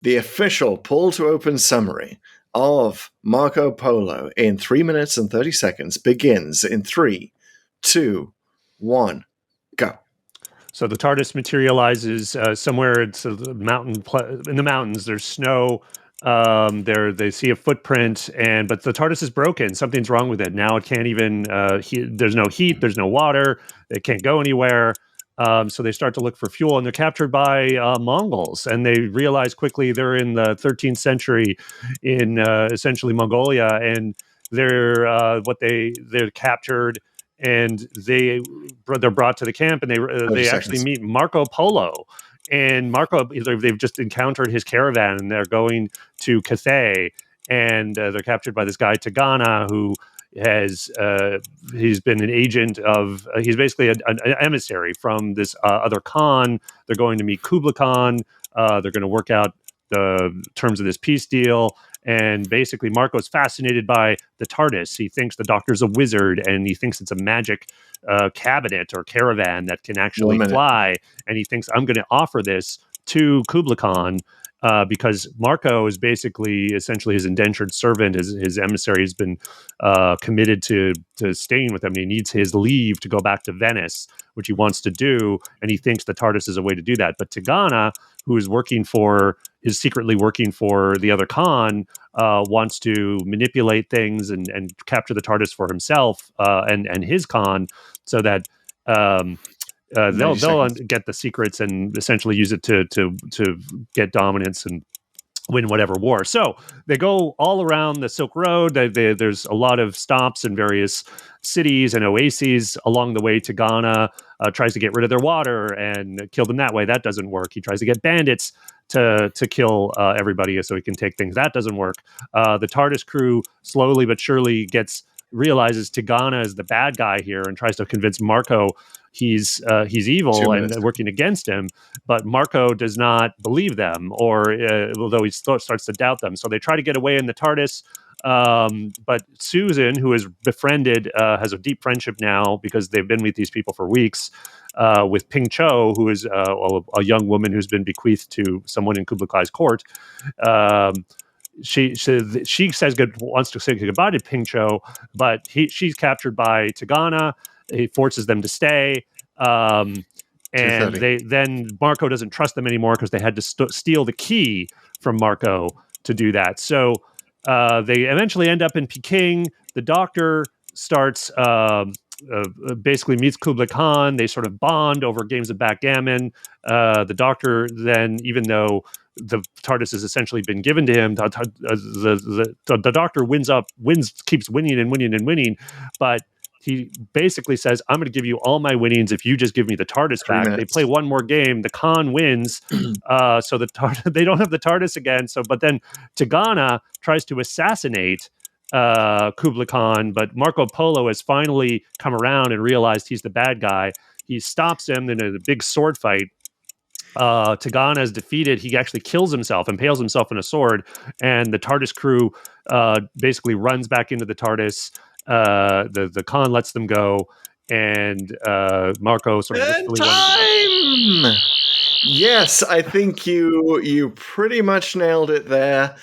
The official pull to open summary of Marco Polo in 3 minutes and 30 seconds begins in 3, 2, 1, go. So the TARDIS materializes somewhere. It's a mountain in the mountains. There's snow. They see a footprint, but the TARDIS is broken. Something's wrong with it. Now it can't even. There's no heat. There's no water. It can't go anywhere. So they start to look for fuel, and they're captured by Mongols. And they realize quickly they're in the 13th century in essentially Mongolia, and they're captured, and they're brought to the camp, and they actually meet Marco Polo. And they've just encountered his caravan, and they're going to Cathay, and they're captured by this guy Tigana, who he's been an agent of he's basically an emissary from this other Khan. They're going to meet Kublai Khan. They're going to work out the terms of this peace deal. And basically, Marco's fascinated by the TARDIS. He thinks the Doctor's a wizard, and he thinks it's a magic cabinet or caravan that can actually fly. And he thinks, I'm going to offer this to Kublai Khan because Marco is essentially his indentured servant. His emissary has been committed to staying with him. He needs his leave to go back to Venice, which he wants to do, and he thinks the TARDIS is a way to do that. But Tigana, who is secretly working for the other Khan, wants to manipulate things and capture the TARDIS for himself and his Khan, so that they'll get the secrets and essentially use it to get dominance and win whatever war. So they go all around the Silk Road. There's a lot of stops in various cities and oases along the way. Tigana tries to get rid of their water and kill them that way. That doesn't work. He tries to get bandits to kill everybody so he can take things. That doesn't work. The TARDIS crew slowly but surely realizes Tigana is the bad guy here and tries to convince Marco he's evil and working against him, but Marco does not believe them, although he starts to doubt them. So they try to get away in the TARDIS, but Susan, who is befriended, has a deep friendship now because they've been with these people for weeks, with Ping Cho, who is a young woman who's been bequeathed to someone in Kublai Khan's court. She wants to say goodbye to Ping Cho, but she's captured by Tigana. He forces them to stay, and then Marco doesn't trust them anymore because they had to steal the key from Marco to do that. So they eventually end up in Peking. The Doctor starts basically meets Kublai Khan. They sort of bond over games of backgammon. The Doctor then, even though the TARDIS has essentially been given to him, the Doctor keeps winning and winning and winning, but he basically says, I'm going to give you all my winnings if you just give me the TARDIS back. They play one more game. The Khan wins. So they don't have the TARDIS again. But then Tigana tries to assassinate Kublai Khan, but Marco Polo has finally come around and realized he's the bad guy. He stops him in a big sword fight. Tigana is defeated. He actually kills himself, impales himself in a sword, and the TARDIS crew basically runs back into the TARDIS. The Khan lets them go, and Marco sort of time. Yes, I think you pretty much nailed it there.